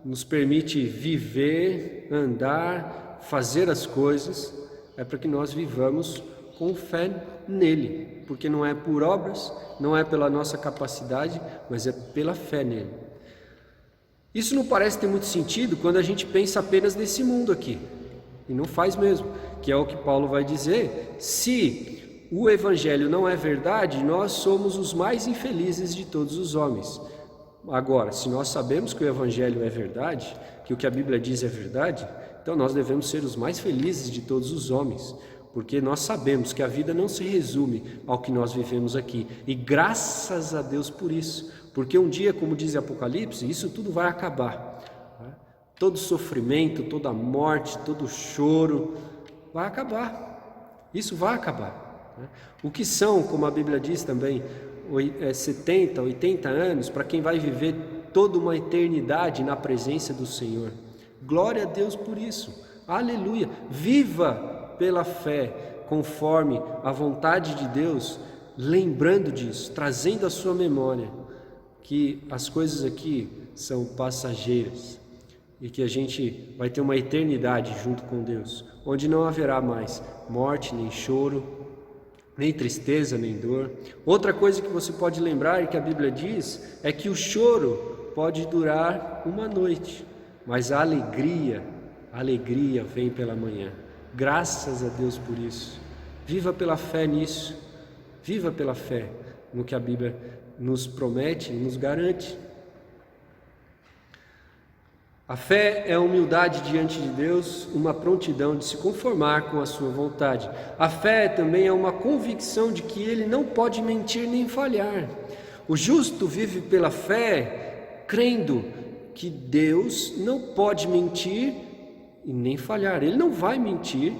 nos permite viver, andar, fazer as coisas, é para que nós vivamos com fé nele, porque não é por obras, não é pela nossa capacidade, mas é pela fé nele. Isso não parece ter muito sentido quando a gente pensa apenas nesse mundo aqui, e não faz mesmo, que é o que Paulo vai dizer: se o evangelho não é verdade, nós somos os mais infelizes de todos os homens. Agora, se nós sabemos que o evangelho é verdade, que o que a Bíblia diz é verdade, então nós devemos ser os mais felizes de todos os homens, porque nós sabemos que a vida não se resume ao que nós vivemos aqui, e graças a Deus por isso, porque um dia, como diz Apocalipse, isso tudo vai acabar, todo sofrimento, toda morte, todo choro vai acabar, isso vai acabar. O que são, como a Bíblia diz também, 70, 80 anos para quem vai viver toda uma eternidade na presença do Senhor. Glória a Deus por isso, aleluia, viva pela fé, conforme a vontade de Deus, lembrando disso, trazendo à sua memória que as coisas aqui são passageiras e que a gente vai ter uma eternidade junto com Deus, onde não haverá mais morte, nem choro, nem tristeza, nem dor. Outra coisa que você pode lembrar e que a Bíblia diz é que o choro pode durar uma noite, mas a alegria vem pela manhã. Graças a Deus por isso. Viva pela fé nisso. Viva pela fé no que a Bíblia nos promete e nos garante. A fé é a humildade diante de Deus, uma prontidão de se conformar com a sua vontade. A fé também é uma convicção de que Ele não pode mentir nem falhar. O justo vive pela fé, crendo que Deus não pode mentir e nem falhar. Ele não vai mentir,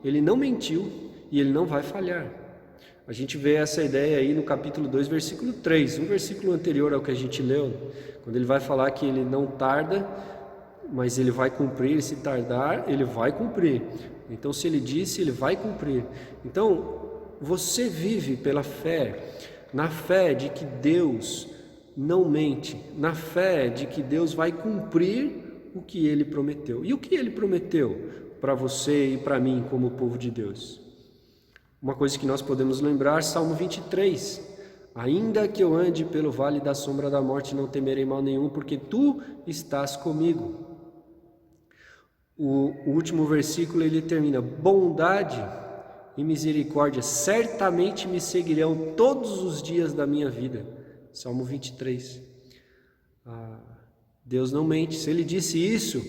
Ele não mentiu e Ele não vai falhar. A gente vê essa ideia aí no capítulo 2, versículo 3, um versículo anterior ao que a gente leu, quando ele vai falar que Ele não tarda, mas Ele vai cumprir. Se tardar, Ele vai cumprir. Então, se Ele disse, Ele vai cumprir. Então, você vive pela fé, na fé de que Deus não mente, na fé de que Deus vai cumprir o que Ele prometeu. E o que Ele prometeu para você e para mim como povo de Deus? Uma coisa que nós podemos lembrar, Salmo 23. Ainda que eu ande pelo vale da sombra da morte, não temerei mal nenhum, porque Tu estás comigo. O último versículo ele termina: bondade e misericórdia certamente me seguirão todos os dias da minha vida. Salmo 23. Deus não mente. Se Ele disse isso,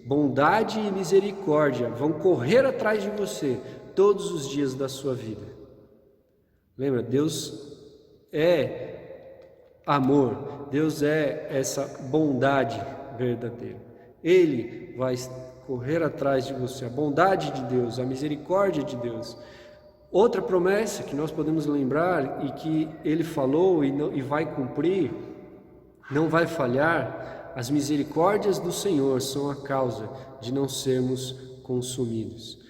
bondade e misericórdia vão correr atrás de você todos os dias da sua vida. Lembra, Deus é amor, Deus é essa bondade verdadeira. Ele vai correr atrás de você, a bondade de Deus, a misericórdia de Deus. Outra promessa que nós podemos lembrar e que Ele falou e vai cumprir, não vai falhar: as misericórdias do Senhor são a causa de não sermos consumidos.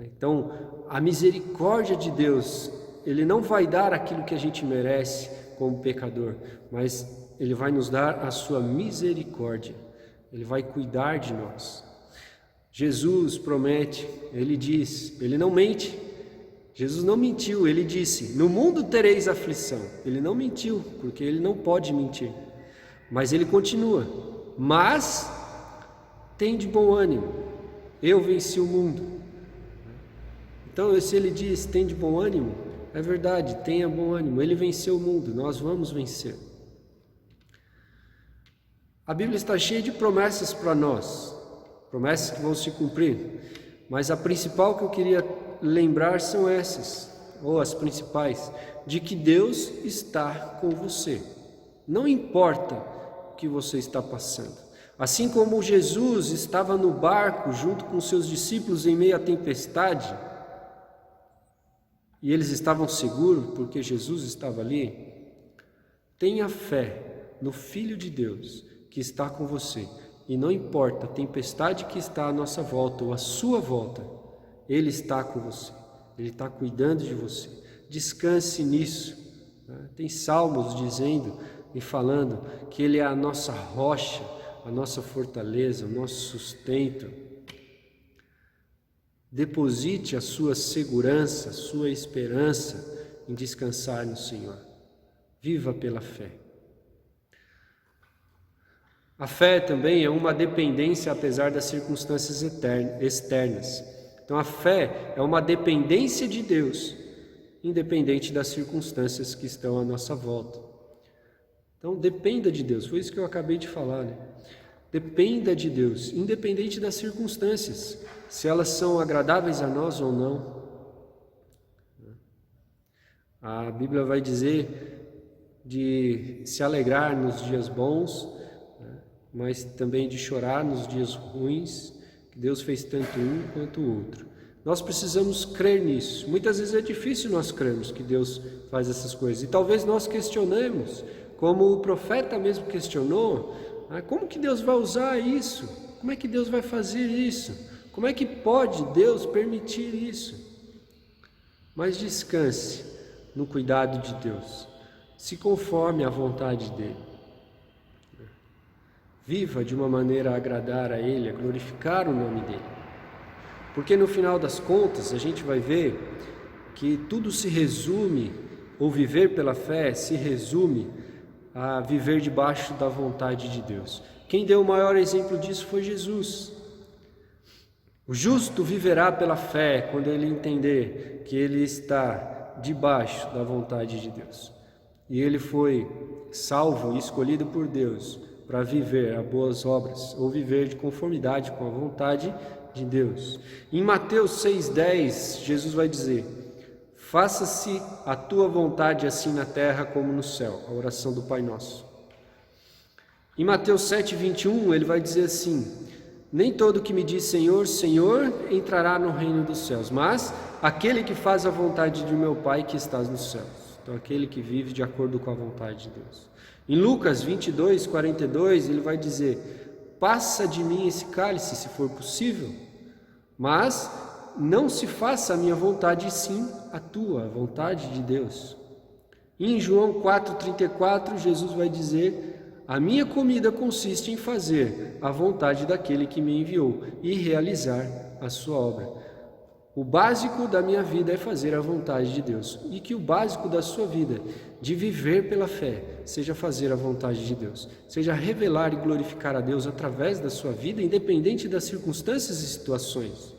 Então, a misericórdia de Deus, Ele não vai dar aquilo que a gente merece como pecador, mas Ele vai nos dar a sua misericórdia. Ele vai cuidar de nós. Jesus promete, Ele diz, Ele não mente. Jesus não mentiu, Ele disse: no mundo tereis aflição. Ele não mentiu, porque Ele não pode mentir. Mas Ele continua: mas tem de bom ânimo, eu venci o mundo. Então, se ele diz, tem de bom ânimo, é verdade, tenha bom ânimo. Ele venceu o mundo, nós vamos vencer. A Bíblia está cheia de promessas para nós, promessas que vão se cumprir, mas a principal que eu queria lembrar são essas, ou as principais, de que Deus está com você. Não importa o que você está passando. Assim como Jesus estava no barco junto com seus discípulos em meio à tempestade, e eles estavam seguros porque Jesus estava ali, tenha fé no Filho de Deus que está com você. E não importa a tempestade que está à nossa volta ou à sua volta, Ele está com você. Ele está cuidando de você. Descanse nisso. Tem salmos dizendo e falando que Ele é a nossa rocha, a nossa fortaleza, o nosso sustento. Deposite a sua segurança, a sua esperança em descansar no Senhor. Viva pela fé. A fé também é uma dependência apesar das circunstâncias externas. Então a fé é uma dependência de Deus, independente das circunstâncias que estão à nossa volta. Então dependa de Deus, foi isso que eu acabei de falar, né? Dependa de Deus, independente das circunstâncias, se elas são agradáveis a nós ou não. A Bíblia vai dizer de se alegrar nos dias bons, mas também de chorar nos dias ruins, que Deus fez tanto um quanto o outro. Nós precisamos crer nisso. Muitas vezes é difícil nós crermos que Deus faz essas coisas. E talvez nós questionemos, como o profeta mesmo questionou, como que Deus vai usar isso? Como é que Deus vai fazer isso? Como é que pode Deus permitir isso? Mas descanse no cuidado de Deus. Se conforme à vontade dEle. Viva de uma maneira a agradar a Ele, a glorificar o nome dEle. Porque no final das contas a gente vai ver que tudo se resume, ou viver pela fé se resume a viver debaixo da vontade de Deus. Quem deu o maior exemplo disso foi Jesus. O justo viverá pela fé quando ele entender que ele está debaixo da vontade de Deus. E ele foi salvo e escolhido por Deus para viver a boas obras, ou viver de conformidade com a vontade de Deus. Em Mateus 6,10, Jesus vai dizer: faça-se a tua vontade assim na terra como no céu, a oração do Pai Nosso. Em Mateus 7,21, ele vai dizer assim: nem todo que me diz Senhor, Senhor, entrará no reino dos céus, mas aquele que faz a vontade de meu Pai que estás nos céus. Então, aquele que vive de acordo com a vontade de Deus. Em Lucas 22:42, ele vai dizer: passa de mim esse cálice, se for possível, mas não se faça a minha vontade, sim a tua, a vontade de Deus. E em João 4,34, Jesus vai dizer: a minha comida consiste em fazer a vontade daquele que me enviou e realizar a sua obra. O básico da minha vida é fazer a vontade de Deus, e que o básico da sua vida, de viver pela fé, seja fazer a vontade de Deus, seja revelar e glorificar a Deus através da sua vida, independente das circunstâncias e situações.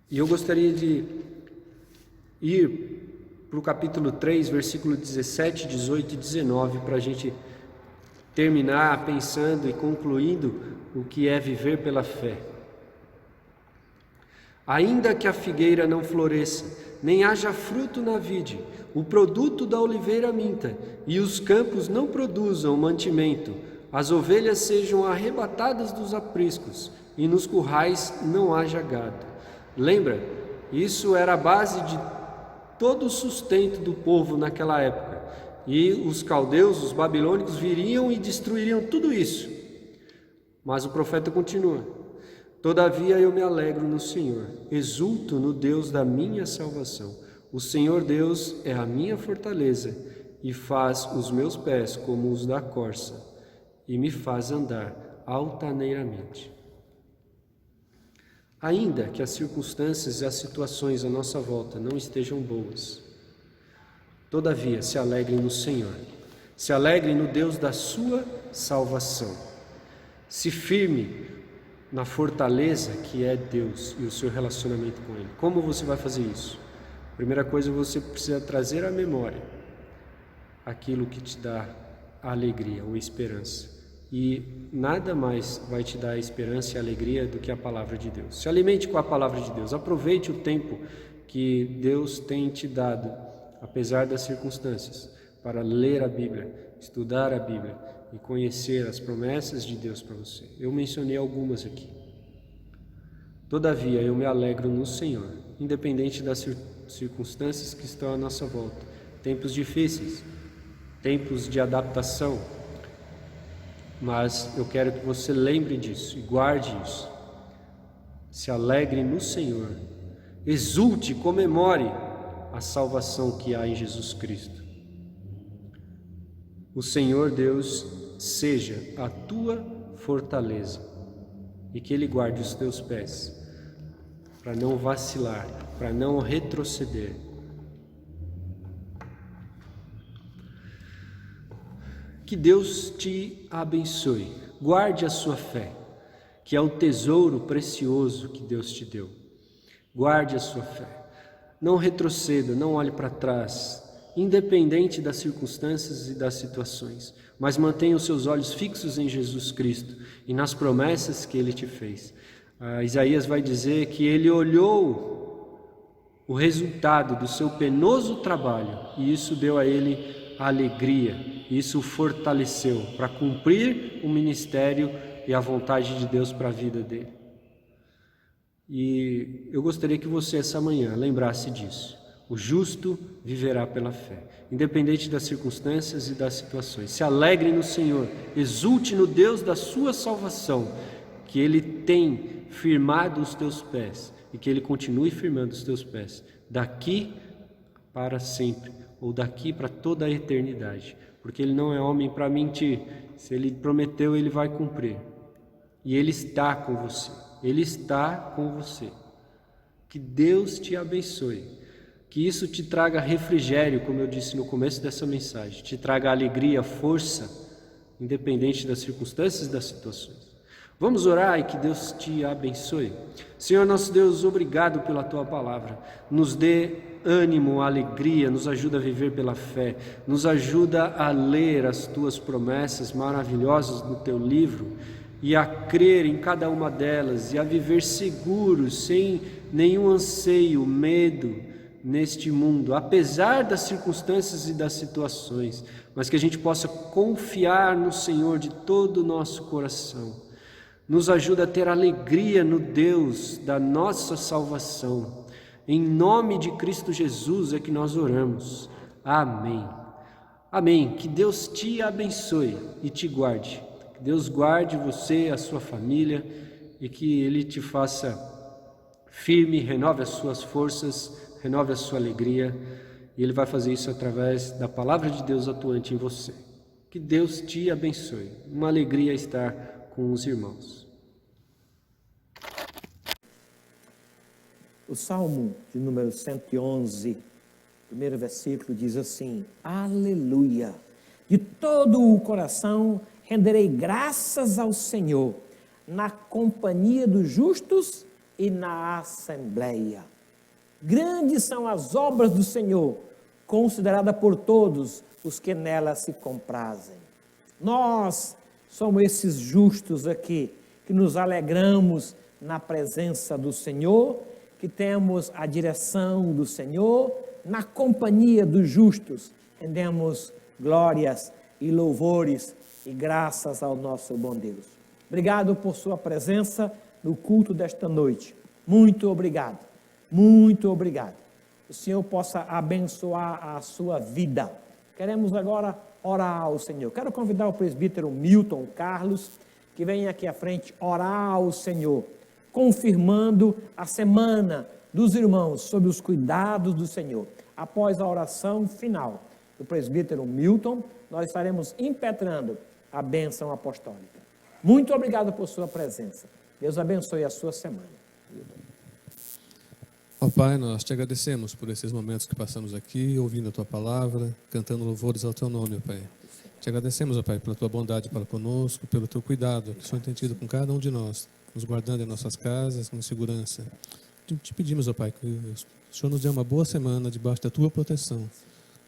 E eu gostaria de ir para o capítulo 3, versículo 17, 18 e 19, para a gente terminar pensando e concluindo o que é viver pela fé. Ainda que a figueira não floresça, nem haja fruto na vide, o produto da oliveira minta, e os campos não produzam mantimento, as ovelhas sejam arrebatadas dos apriscos, e nos currais não haja gado. Lembra? Isso era a base de todo o sustento do povo naquela época. E os caldeus, os babilônicos, viriam e destruiriam tudo isso. Mas o profeta continua: todavia eu me alegro no Senhor, exulto no Deus da minha salvação. O Senhor Deus é a minha fortaleza e faz os meus pés como os da corça e me faz andar altaneiramente. Ainda que as circunstâncias e as situações à nossa volta não estejam boas, todavia se alegrem no Senhor, se alegrem no Deus da sua salvação. Se firme na fortaleza que é Deus e o seu relacionamento com Ele. Como você vai fazer isso? Primeira coisa, você precisa trazer à memória aquilo que te dá a alegria ou esperança. E nada mais vai te dar a esperança e a alegria do que a palavra de Deus. Se alimente com a palavra de Deus. Aproveite o tempo que Deus tem te dado, apesar das circunstâncias, para ler a Bíblia, estudar a Bíblia e conhecer as promessas de Deus para você. Eu mencionei algumas aqui. Todavia, eu me alegro no Senhor, independente das circunstâncias que estão à nossa volta. Tempos difíceis, tempos de adaptação, mas eu quero que você lembre disso e guarde isso. Se alegre no Senhor, exulte, comemore a salvação que há em Jesus Cristo. O Senhor Deus seja a tua fortaleza e que Ele guarde os teus pés para não vacilar, para não retroceder. Que Deus te abençoe, guarde a sua fé, que é o tesouro precioso que Deus te deu. Guarde a sua fé, não retroceda, não olhe para trás, independente das circunstâncias e das situações, mas mantenha os seus olhos fixos em Jesus Cristo e nas promessas que Ele te fez. Isaías vai dizer que ele olhou o resultado do seu penoso trabalho e isso deu a ele alegria, isso o fortaleceu para cumprir o ministério e a vontade de Deus para a vida dele. E eu gostaria que você essa manhã lembrasse disso. O justo viverá pela fé, independente das circunstâncias e das situações. Se alegre no Senhor, exulte no Deus da sua salvação, que Ele tem firmado os teus pés e que Ele continue firmando os teus pés daqui para sempre, ou daqui para toda a eternidade, porque Ele não é homem para mentir. Se Ele prometeu, Ele vai cumprir. E Ele está com você. Ele está com você. Que Deus te abençoe. Que isso te traga refrigério, como eu disse no começo dessa mensagem. Te traga alegria, força, independente das circunstâncias e das situações. Vamos orar e que Deus te abençoe. Senhor nosso Deus, obrigado pela Tua palavra. Nos dê ânimo, alegria, nos ajuda a viver pela fé, nos ajuda a ler as Tuas promessas maravilhosas no Teu livro e a crer em cada uma delas e a viver seguros, sem nenhum anseio, medo neste mundo, apesar das circunstâncias e das situações, mas que a gente possa confiar no Senhor de todo o nosso coração. Nos ajuda a ter alegria no Deus da nossa salvação. Em nome de Cristo Jesus é que nós oramos. Amém. Amém. Que Deus te abençoe e te guarde. Que Deus guarde você, a sua família, e que Ele te faça firme, renove as suas forças, renove a sua alegria. E Ele vai fazer isso através da palavra de Deus atuante em você. Que Deus te abençoe. Uma alegria estar com os irmãos. O Salmo de número 111, primeiro versículo, diz assim: Aleluia! De todo o coração renderei graças ao Senhor, na companhia dos justos e na assembleia. Grandes são as obras do Senhor, considerada por todos os que nelas se comprazem. Nós somos esses justos aqui, que nos alegramos na presença do Senhor, que temos a direção do Senhor, na companhia dos justos, rendemos glórias e louvores e graças ao nosso bom Deus. Obrigado por sua presença no culto desta noite. Muito obrigado, muito obrigado. O Senhor possa abençoar a sua vida. Queremos agora orar ao Senhor. Quero convidar o presbítero Milton Carlos, que venha aqui à frente orar ao Senhor, confirmando a semana dos irmãos sob os cuidados do Senhor. Após a oração final do presbítero Milton, nós estaremos impetrando a bênção apostólica. Muito obrigado por sua presença. Deus abençoe a sua semana. Ó Pai, nós te agradecemos por esses momentos que passamos aqui, ouvindo a Tua palavra, cantando louvores ao Teu nome, ó Pai. Te agradecemos, ó Pai, pela tua bondade para conosco, pelo teu cuidado que o Senhor tem tido com cada um de nós, nos guardando em nossas casas com segurança. Te pedimos, ó Pai, que o Senhor nos dê uma boa semana debaixo da tua proteção.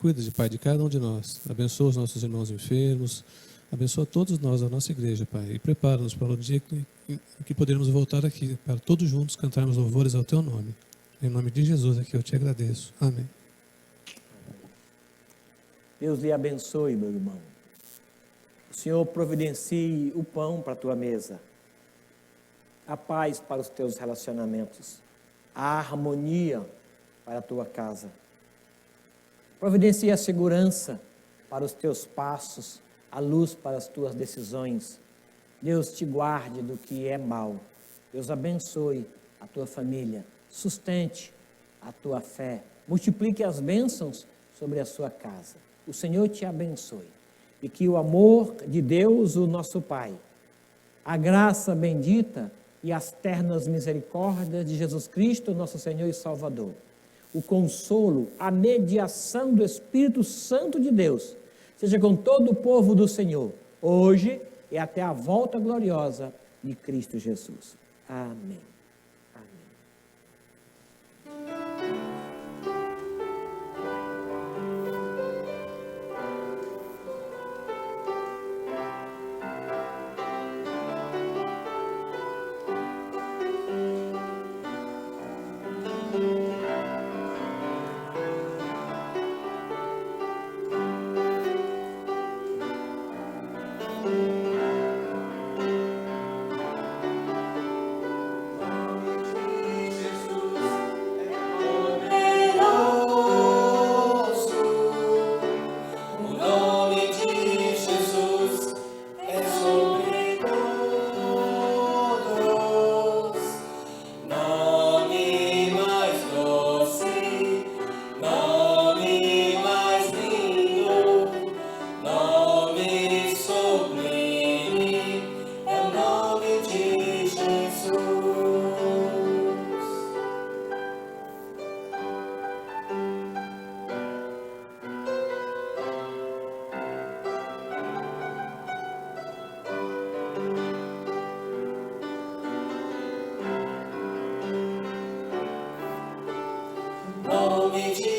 Cuida, Pai, de cada um de nós. Abençoa os nossos irmãos enfermos. Abençoa todos nós, a nossa igreja, Pai. E prepara-nos para o dia que poderemos voltar aqui, para todos juntos cantarmos louvores ao teu nome. Em nome de Jesus aqui eu te agradeço. Amém. Deus lhe abençoe, meu irmão. O Senhor providencie o pão para a tua mesa, a paz para os teus relacionamentos, a harmonia para a tua casa. Providencie a segurança para os teus passos, a luz para as tuas decisões. Deus te guarde do que é mal. Deus abençoe a tua família, sustente a tua fé, multiplique as bênçãos sobre a sua casa. O Senhor te abençoe. E que o amor de Deus, o nosso Pai, a graça bendita e as ternas misericórdias de Jesus Cristo, nosso Senhor e Salvador, o consolo, a mediação do Espírito Santo de Deus, seja com todo o povo do Senhor, hoje e até a volta gloriosa de Cristo Jesus. Amém. Nome de